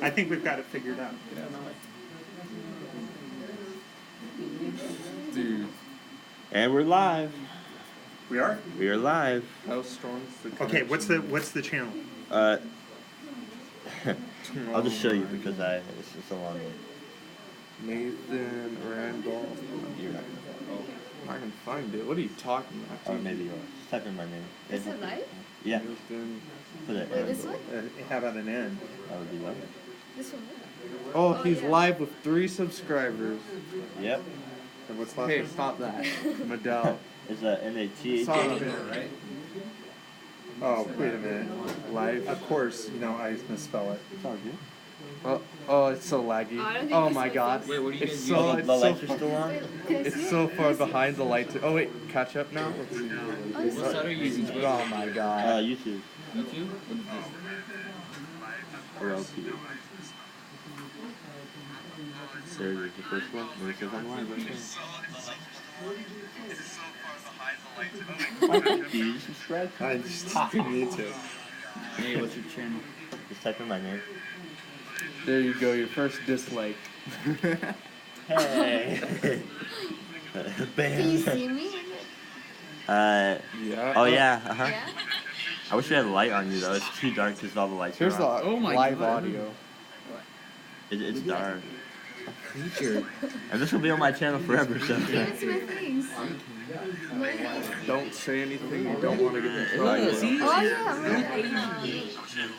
I think we've got it figured out. Dude. And we're live. We are? We are live. How strong is the Okay, connection? what's the channel? I'll just show you because it's just a long name. Nathan Randolph. Oh, I can find it. What are you talking about? Oh, maybe yours. Just type in my name. Is it live? Yeah. Nathan. Put it. Wait, this one? How about an N? That would be what? This one? Oh, Oh, he's yeah. live with 3 subscribers. Yep. And what's last Hey, name? stop that. Madel. It's a NATH. Stop it, right? Oh, wait a minute. Live. Of course, I misspell it. It's all good. Oh, it's so laggy. Oh, I don't think Oh this my was god. it. Wait, what are you It's guys so, Oh, it's the so lights are far, still on? Wait, can I it's see so it? far behind the lights. Oh wait, catch up now? Let's see. Oh, this What side are you using? Oh my god. YouTube. YouTube? Or LP. There's the first one. Then it says I'm live. Why don't you subscribe? I just didn't need to. Hey, what's your channel? Just type in my name. There you go, your first dislike. Hey. Can you see me? Yeah. Oh yeah. Uh huh. Yeah? I wish we had a light on you though. It's too dark because all the lights Here's are the on. Oh my live God. audio. It's dark. Feature. And this will be on my channel forever, so. It's my face. Don't say anything you don't want to get in trouble. Look, see? Oh, yeah.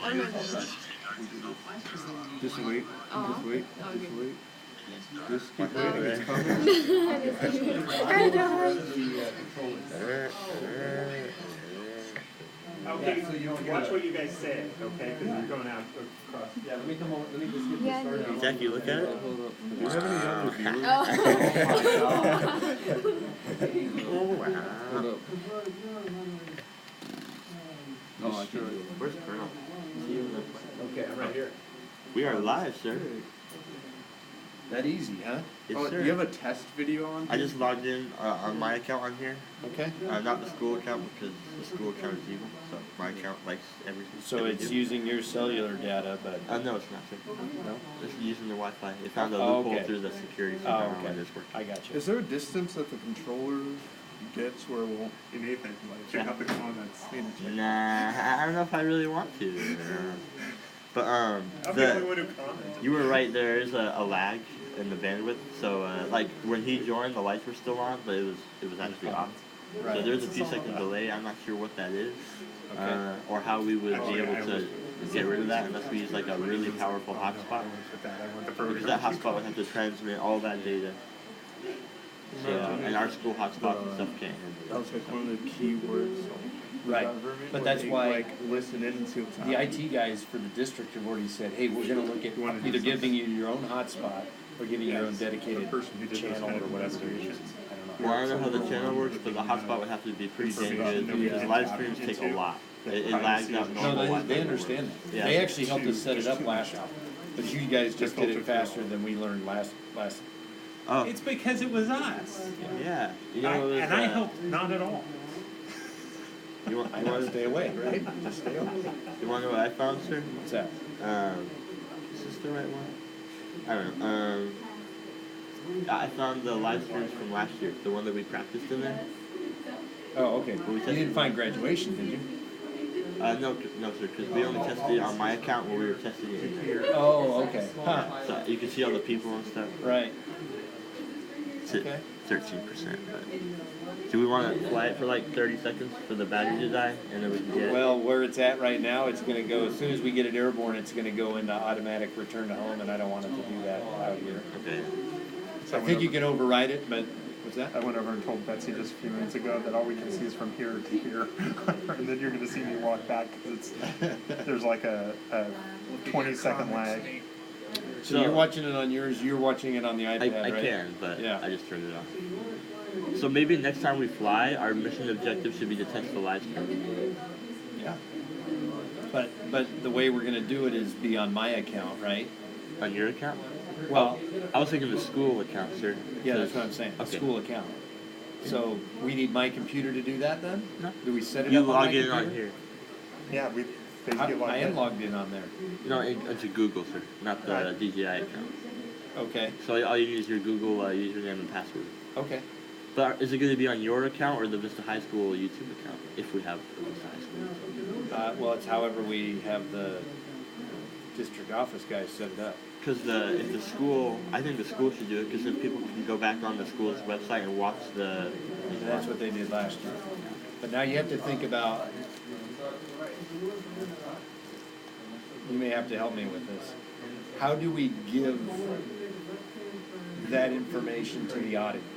I'm right. Just wait. Aw. Just wait. Okay. Just wait. Just keep waiting. It's coming. Okay, so watch what you guys say, okay? Because we're going out across. Yeah, let me come over. Let me just get Yeah, this started. Jackie, look at it. Hold up. Do you have any younger viewers? Oh, wow. Hold up. Oh, I can do it. Where's Colonel? Okay, I'm right here. We are live, sir. That easy, huh? Yes, Oh, sir. do you have a test video on? I just logged in on my account on here. Okay. Not the school account because the school account is evil. So my account likes everything. So that we it's do. using your cellular data, but No, it's not. Sir. no. It's using the Wi-Fi. It found a Oh, loophole okay. through the security Oh, system okay. and it's working. I got you. Is there a distance that the controller gets where it won't? Hey, Nathan, check out the comments. Nah, I don't know if I really want to. But I'm the only one who commented. you were right. There is a lag in the bandwidth. So like when he joined, the lights were still on, but it was actually off. So there's a few second delay. I'm not sure what that is, or how we would be able to get rid of that unless we use like a really powerful hotspot. Because that hotspot would have to transmit all that data. So, and our school hotspot and stuff can't handle That it. was like one of the key words. Right. But that's why like listen into the IT guys for the district have already said, hey, we're going to look at either giving you your own hotspot or giving you your own dedicated channel or whatever it is. I don't know. Well, I don't know how the channel works, but the hotspot would have to be pretty dang good because live streams take a lot. It lags out normal No, Wi-Fi. they understand that. Yeah. They actually helped us set it up last time. But you guys just did it faster than we learned last. Oh, It's because it was us. yeah. You know, And I helped not at all. You want, I know, stay away, right? Just stay away. you want to know what I found, sir? What's that? Is this the right one? I don't know. I found the live streams from last year, the one that we practiced in there. Oh, okay. You didn't find graduation, did you? No, sir, because we only tested it on my account when we were testing it in there. Oh, okay. Huh. So you can see all the people and stuff. Right. It's at 13%. But do we want to fly it for like 30 seconds for the battery to die, and then we can get it? Well, where it's at right now, it's going to go, as soon as we get it airborne, it's going to go into automatic return to home, and I don't want it to do that out here. Okay. I think you can override it, but what's that? I went over and told Betsy just a few minutes ago that all we can see is from here to here. And then you're going to see me walk back because there's like a 20-second lag. So you're watching it on yours, you're watching it on the iPad, I right? can, but Yeah. I just turned it off. So maybe next time we fly, our mission objective should be to test the live stream. Yeah. But the way we're going to do it is be on my account, right? On your account? Well, I was thinking the school account, sir. yeah, that's what I'm saying, a Okay. school account. So we need my computer to do that then? No. Do we set it You up on my log in computer? on here. Yeah, They I get logged am in. logged in on there. No, into Google, sir, not the DJI account. Okay, So all you need is your Google username and password. okay. But is it going to be on your account or the Vista High School YouTube account? If we have a Vista High School. Well, it's however we have the district office guys set it up. Because if the school, I think the school should do it. Because then people can go back on the school's website and watch the. And that's what they did last year. But now you have to think about, you may have to help me with this. How do we give that information to the audience?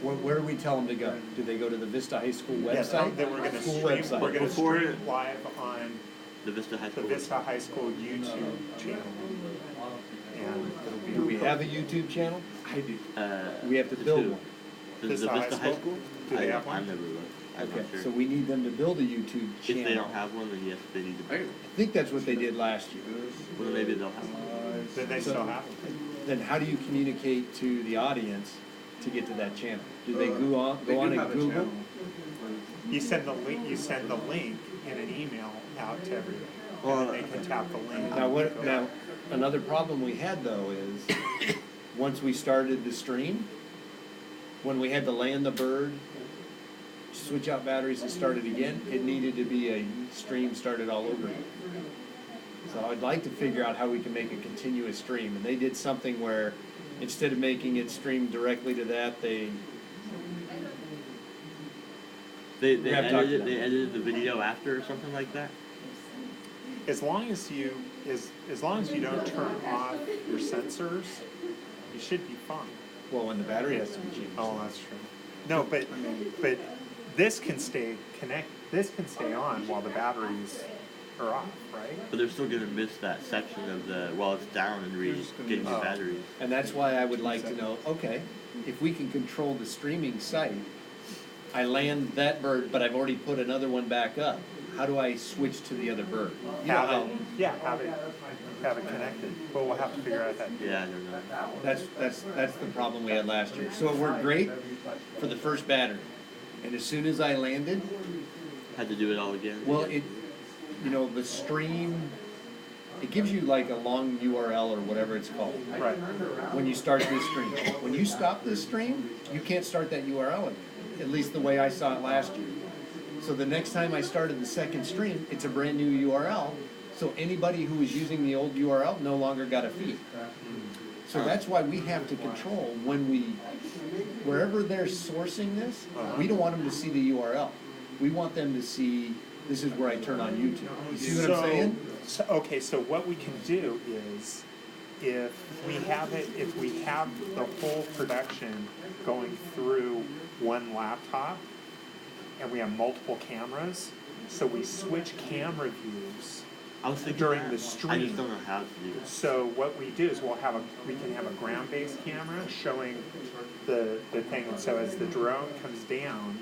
Where do we tell them to go? Do they go to the Vista High School Yes, website? then we're gonna School stream, website. we're gonna Before- stream live on The Vista High the School. Vista High School YouTube channel. And it'll be. Do we have a YouTube channel? I do. We have to The build two. one. The Vista Vista High High School? School? Do they I, have one? I've never looked. I'm Okay, not sure. so we need them to build a YouTube channel. If they don't have one, then yes, they need to. I think that's what they did last year. Well, maybe they'll have one. Then they So- still have it. Then how do you communicate to the audience to get to that channel? Do they go on and Google? You send the link in an email out to everybody. Well, And then they can tap the link. Now, another problem we had though is, once we started the stream, when we had to land the bird, switch out batteries and start it again, it needed to be a stream started all over again. So I'd like to figure out how we can make a continuous stream, and they did something where, instead of making it stream directly to that, They We have talked about they it. edited the video after or something like that. As long as you don't turn off your sensors, you should be fine. well, when the battery has to be changed. Oh, that's true. No, but this can stay on while the batteries are off, right? But they're still gonna miss that section of the while it's down and getting the Oh. batteries. And that's why I would like to know, okay, if we can control the streaming site, I land that bird, but I've already put another one back up. How do I switch to the other bird? You know how- Have it connected. But we'll have to figure out that. Yeah, I don't know. That's the problem we had last year. So it worked great for the first battery. And as soon as I landed, Had to do it all again. well, the stream, it gives you like a long URL or whatever it's called. Right. When you start this stream. When you stop this stream, you can't start that URL again, at least the way I saw it last year. So the next time I started the second stream, it's a brand new URL, so anybody who was using the old URL no longer got a feed. So that's why we have to control wherever they're sourcing this, we don't want them to see the URL. We want them to see, this is where I turn on YouTube. You see what I'm saying? Okay, so what we can do is, if we have the whole production going through one laptop, and we have multiple cameras, so we switch camera views. I was thinking during that. the I stream. just don't know how to do it. So what we do is we can have a ground-based camera showing the thing, and so as the drone comes down,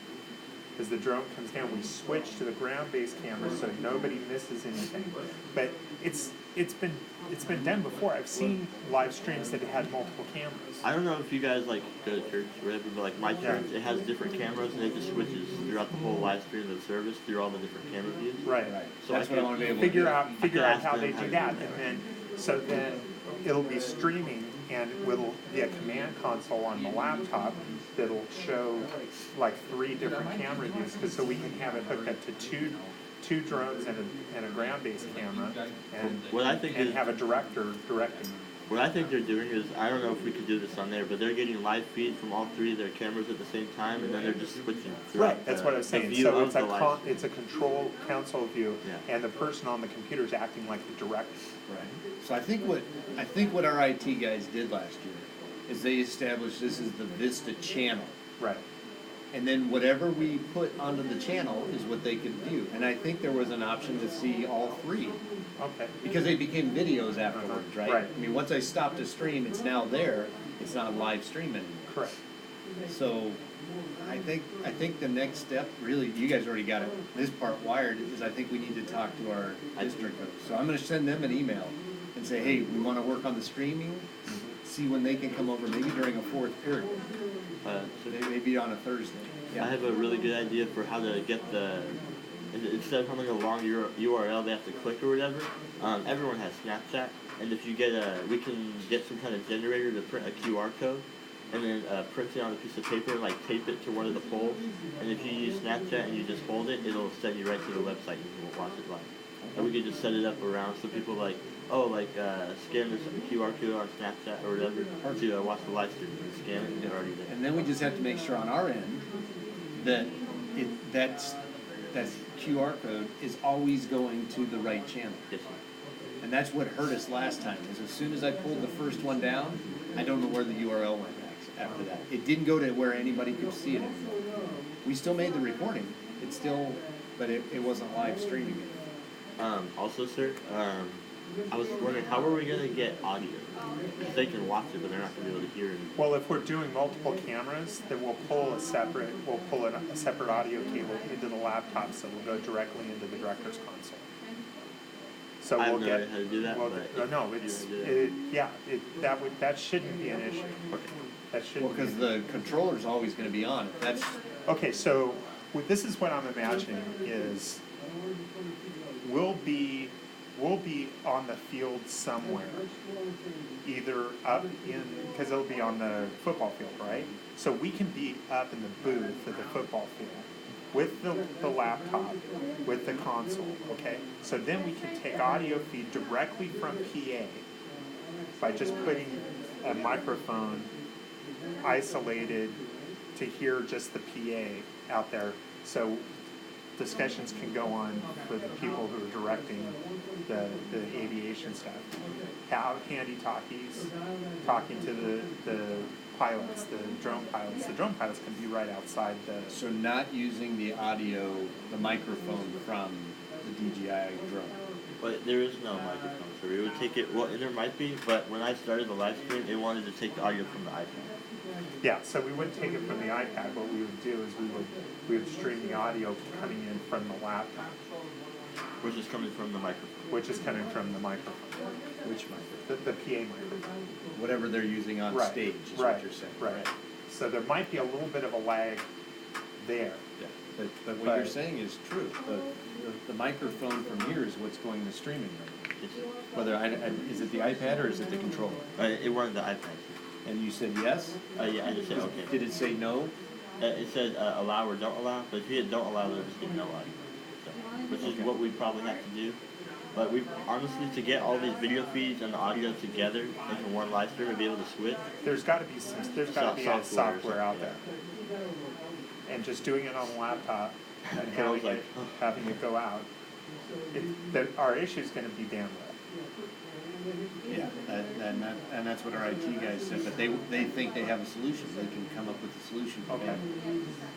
we switch to the ground-based camera so nobody misses anything. But it's been done before. I've seen live streams that had multiple cameras. I don't know if you guys like go to church or whatever, but like my church, it has different cameras and it just switches throughout the whole live stream of the service through all the different camera views. Right. So That's I what I could want to be able to Figure do. out could ask how them they how do to that, do and then it'll be streaming, and it'll be a command console on the laptop that'll show like 3 different camera views, so we can have it hooked up to two drones and a ground-based camera, What I think and is- have a director directing. What I think they're doing is, I don't know if we could do this on there, but they're getting live feed from all 3 of their cameras at the same time, and then they're just switching. throughout That's the- what I was the saying. view So of the live stream. it's a control console view, Yeah. and the person on the computer is acting like the director. Right. So I think what our IT guys did last year is they established this is the Vista channel. Right. And then whatever we put onto the channel is what they could view. And I think there was an option to see all 3. Okay. Because they became videos afterwards, right? Right. I mean, once I stopped the stream, it's now there. It's not a live stream anymore. Correct. So I think the next step, really, you guys already got this part wired, is I think we need to talk to our district coach. So I'm gonna send them an email and say, hey, we wanna work on the streaming, see when they can come over, maybe during a 4th period, So maybe on a Thursday. I have a really good idea for how to get the instead of having a long URL they have to click or whatever, everyone has Snapchat, and if you get we can get some kind of generator to print a QR code, and then print it on a piece of paper and like tape it to one of the poles, and if you use Snapchat and you just hold it, it'll send you right to the website and you can watch it live. And we could just set it up around so people like, scan this QR code on Snapchat or whatever to watch the live stream and scan it and they're already there. And then we just have to make sure on our end that that QR code is always going to the right channel. Yes, sir. And that's what hurt us last time, is as soon as I pulled the first one down, I don't know where the URL went next after that. It didn't go to where anybody could see it anymore. We still made the recording. It still, but it wasn't live streaming it. Also, sir, I was wondering, how are we going to get audio? Because they can watch it, but they're not going to be able to hear it. Well, if we're doing multiple cameras, then we'll pull a separate audio cable into the laptop, so we'll go directly into the director's console. So I have we'll no get. idea how to do that, but No, if it's you wanna do that shouldn't be an issue. Okay. That shouldn't. Well, because the controller's always going to be on. That's Okay, so this is what I'm imagining is we'll be on the field somewhere, either up in, because it'll be on the football field, right? So we can be up in the booth at the football field with the laptop, with the console, okay? So then we can take audio feed directly from PA by just putting a microphone isolated to hear just the PA out there. So discussions can go on with the people who are directing the aviation stuff. Have handy talkies talking to the pilots, the drone pilots. The drone pilots can be right outside the. so not using the audio, the microphone from the DJI drone. But there is no microphone, so we would take it, well, and there might be, but when I started the live stream, it wanted to take the audio from the iPad. Yeah, so we wouldn't take it from the iPad. What we would do is we would stream the audio coming in from the laptop, Which is coming from the microphone. which is coming from the microphone, Which microphone? the PA microphone. Whatever they're using on Right, stage is right, what you're saying. right. So there might be a little bit of a lag there. Yeah. But what you're saying is true. The microphone from here is what's going to streaming right It's, now. Is it the iPad or is it the controller? it wanted the iPad. And you said yes? Yeah, I just said okay. Did it say no? It said allow or don't allow, but if you hit don't allow, they'll just get no audio. So, which is what we probably have to do. But we honestly, to get all these video feeds and the audio together into one live stream and be able to switch, There's got to be a software out yeah. there, and just doing it on the laptop and I was like, having it go out. Our issue is going to be bandwidth. Yeah, and that's what our IT guys said, but they think they have a solution. They can come up with a solution for Okay. that.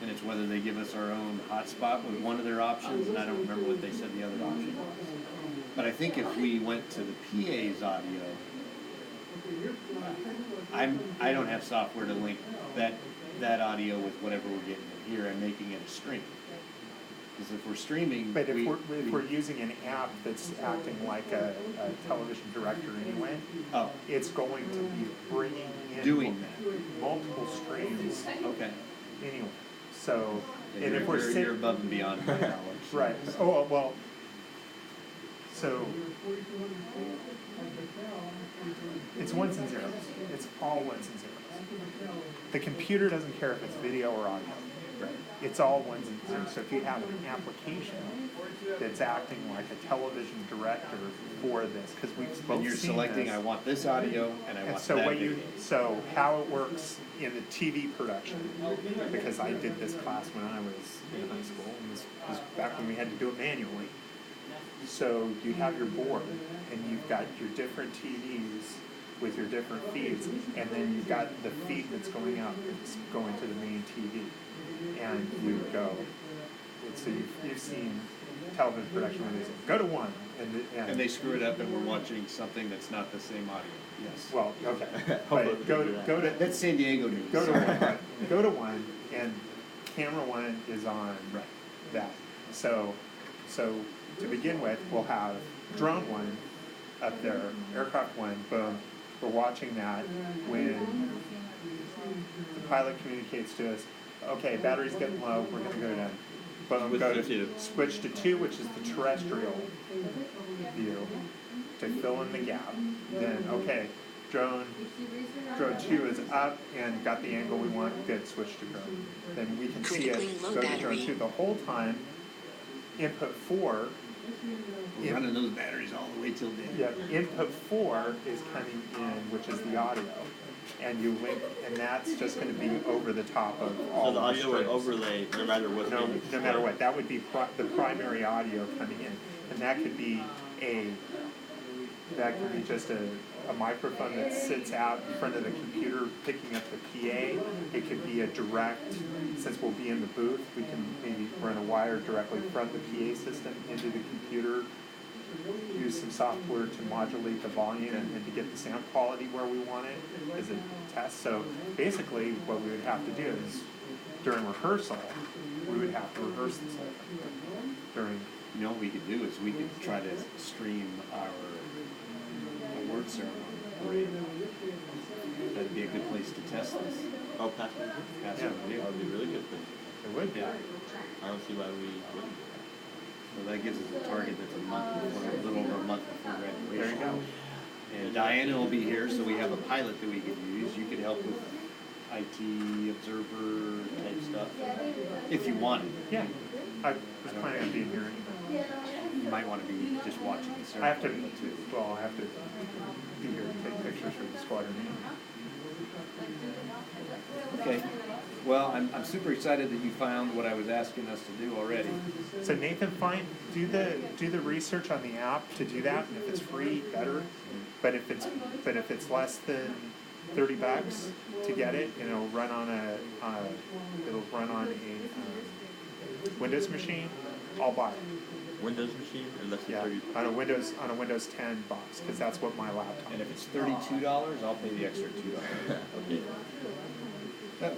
And it's whether they give us our own hotspot with one of their options, and I don't remember what they said the other option was. But I think if we went to the PA's audio, I don't have software to link that audio with whatever we're getting in here and making it a stream. Because if we're streaming, But if we're using an app that's acting like a television director anyway, oh, it's going to be bringing in doing multiple streams okay. anyway. So, and You're, if we're you're sitting above and beyond my knowledge. right, oh well. So it's ones and zeros. It's all ones and zeros. The computer doesn't care if it's video or audio. Right. It's all ones and zeros. So if you have an application that's acting like a television director for this, because we've both And you're seen selecting, this. I want this audio and I And want so that what video. so how it works in the TV production, because I did this class when I was in high school, and this was back when we had to do it manually. So you have your board, and you've got your different TVs with your different feeds, and then you've got the feed that's going out, it's going to the main TV, and you go. So you've seen television production where they say, go to one, And they screw it up and we're watching something that's not the same audio. Yes. well, okay, Hopefully but go to That's San Diego news. Go to one. Go to one, and camera one is on that. So to begin with, we'll have drone one up there, aircraft one. Boom. We're watching that when the pilot communicates to us. Okay, battery's getting low. We're going to go down. boom, Switch go to to two. switch to 2, which is the terrestrial view, to fill in the gap. Then, okay, drone 2 is up and got the angle we want, good, switch to drone. Then we can see Critically it, low go to drone battery. 2 the whole time. Input 4, We're running those batteries all the way till then. yeah, input 4 is coming in, which is the audio. And you link, and that's just gonna be over the top of all So the the audio would streams. overlay no matter what. No matter what, that would be the primary audio coming in, and that could be just a microphone that sits out in front of the computer picking up the PA. It could be a direct, since we'll be in the booth, we can maybe run a wire directly from the PA system into the computer, use some software to modulate the volume and to get the sound quality where we want it as a test. So basically what we would have to do is during rehearsal, we would have to rehearse this whole thing. During, You know what we could do is we could try to stream our award ceremony parade. That'd be a good place to test this. Oh, pass it. Pass Yeah. it on That would be really good. it would be. Yeah. I don't see why we wouldn't. So that gives us a target that's a month before, a little over a month before There you graduation. go. And Diana will be here, so we have a pilot that we could use. You could help with IT observer type stuff, if you wanted. Yeah, I was planning on being here anyway. You might want to be just watching the I have to, ceremony too. well, I have to be here to take pictures for the squadron meeting. Okay. Well, I'm super excited that you found what I was asking us to do already. So Nathan, do the research on the app to do that, and if it's free, better. But if it's less than $30 to get it, and it'll run on a Windows machine, I'll buy it. Windows machine and less than Yeah, 30. on a Windows 10 box, because that's what my laptop. And if it's $32, I'll pay the extra $2. Okay.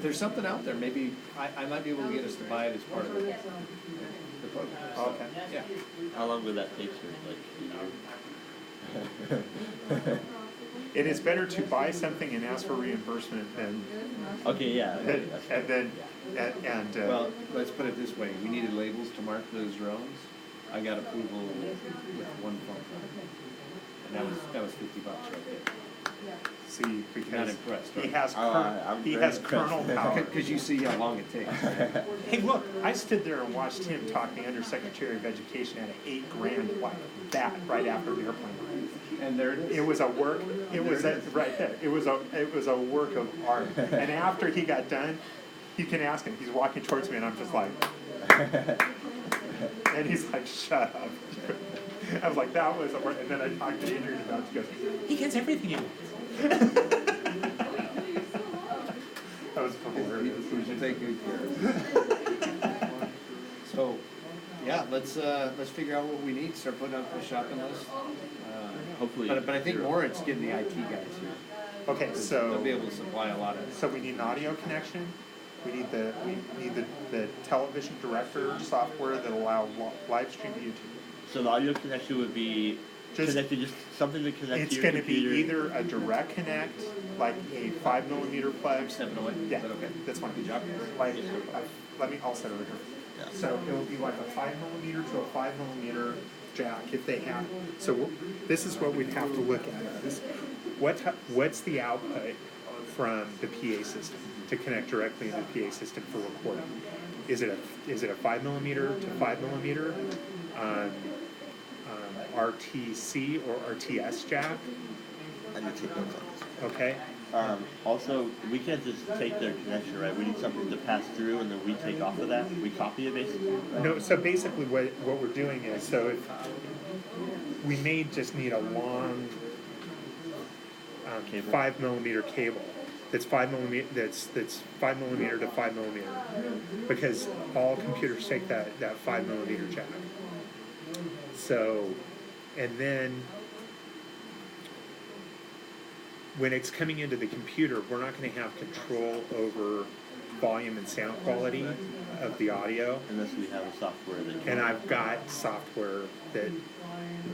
There's something out there. Maybe I might be able to get us to buy it as part of the program. So, Okay. yeah. How long would that take, sir? Like, It is better to buy something and ask for reimbursement than Okay, yeah. Okay, that's and then Well, let's put it this way. We needed labels to mark those drones. I got approval with one phone call. And that was $50 right there. see Not because impressed, he right? has I'm he very has kernel power. Because you see how long it takes. Hey, look! I stood there and watched him talk the Undersecretary of Education out of $8,000 like that right after the airplane ride. And there it is. It was a work. It was right there. It was a work of art. And after he got done, you can ask him. He's walking towards me, and I'm just like, and he's like, "Shut up." I was like, "That was a work." And then I talked to Adrian about it. She goes, "He gets everything he wants." That was hilarious. We should take good care of it. So, yeah, let's figure out what we need. Start putting up the shopping list. Hopefully. But I think more it's getting the IT guys here. Okay, They'll so be able to supply a lot of. so we need an audio connection. We need the television director software that allow live stream to YouTube. So the audio connection would be connected, just something to connect It's to your going to be computer. either a direct connect, like a 5mm plug. Stepping away? Yeah, Is that okay? that's fine. Good job. Like, I'll set it over here. Yeah. So it will be like a 5mm to a 5mm jack if they have. So this is what we'd have to look at. What's the output from the PA system to connect directly into the PA system for recording? Is it a 5mm to 5mm RTC or RTS jack? I need to take notes on this. Okay. Also, we can't just take their connection, right? We need something to pass through, and then we take off of that. We copy it, basically. Right? No. So basically, what we're doing is if we may just need a long Cable. 5mm cable. That's 5mm. That's 5mm to 5mm, because all computers take that 5mm jack. So, and then when it's coming into the computer, we're not going to have control over volume and sound quality of the audio. Unless we have a software that can. And I've got software that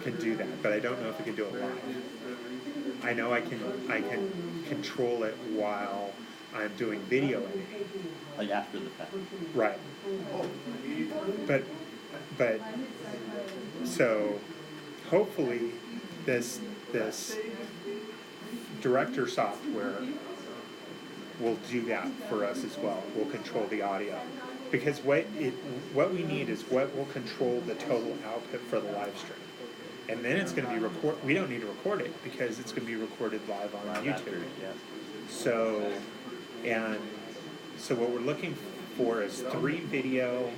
can do that, but I don't know if it can do it live. I know I can control it while I'm doing video editing. Like after the fact. Right. But so hopefully this director software will do that for us as well. We'll control the audio. Because what we need is what will control the total output for the live stream. And then it's going to be we don't need to record it because it's going to be recorded live on YouTube. After, yeah. So what we're looking for is 3 video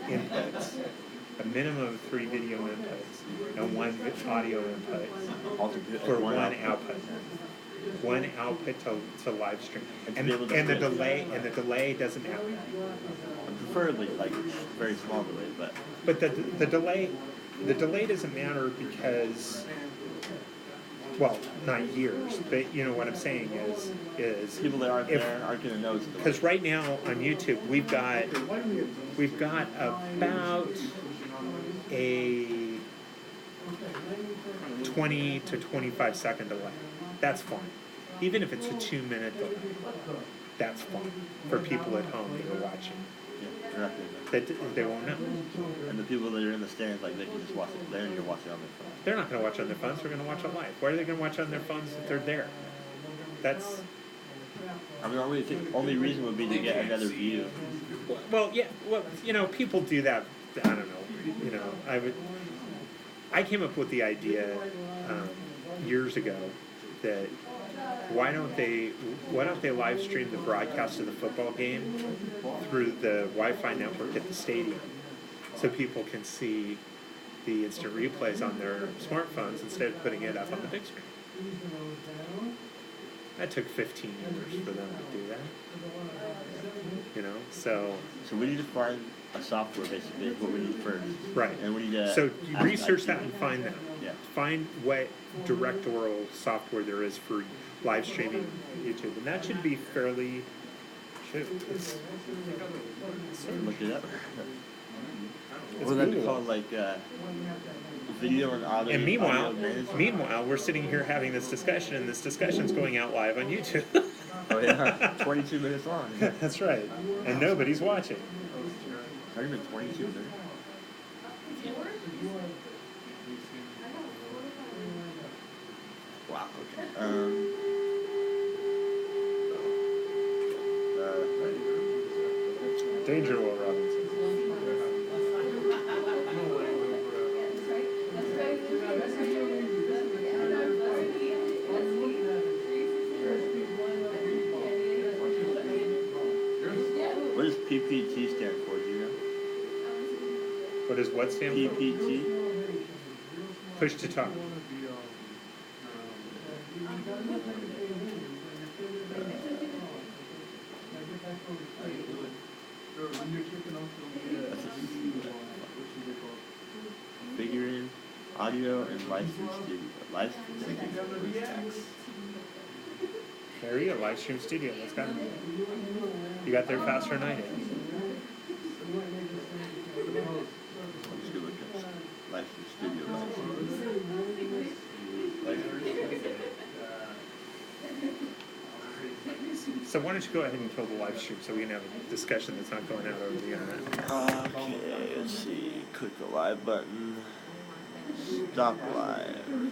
inputs, a minimum of 3 video inputs, and 1 audio input for 1 output. 1 output to live stream, and the delay doesn't happen. Preferably like very small delay, but the delay doesn't matter because, well, not years, but you know what I'm saying is people that aren't there aren't gonna know. Because right now on YouTube we've got about a 20 to 25 second delay. That's fine. Even if it's a 2-minute delay, that's fine for people at home that are watching. Yeah, They won't know. And the people that are in the stands, like they can just watch it there and you're watching on their phone. They're not going to watch on their phones. They're going to watch it live. Why are they going to watch on their phones if they're there? That's. I mean, only reason would be to get another view. Well, yeah. Well, you know, people do that. I don't know. You know, I came up with the idea years ago that why don't they live stream the broadcast of the football game through the Wi-Fi network at the stadium, so people can see the instant replays on their smartphones instead of putting it up on the big screen. That took 15 years for them to do that. You know, so we need to find a software basically is what we need first. Right. And we need to so you research that and find that. Yeah. Find what directorial software there is for live streaming YouTube, and that should be fairly. Look it up. It's What is that Google. called? Like video and audio. And audio management? meanwhile, we're sitting here having this discussion, and this discussion's going out live on YouTube. Oh yeah, 22 minutes long. That's right, and nobody's watching. Not even 22 minutes. Wow. Okay. Danger, Will Robinson. What does PPT stand for? Do you know? What does what stand for? PPT. Push to talk. Figuring audio and license studio. License. There you go, live stream studio. That's got it. You got there faster than I did. I'm just gonna look at license studio. So why don't you go ahead and kill the live stream so we can have a discussion that's not going out over the internet. Okay, let's see. Click the live button. Stop live.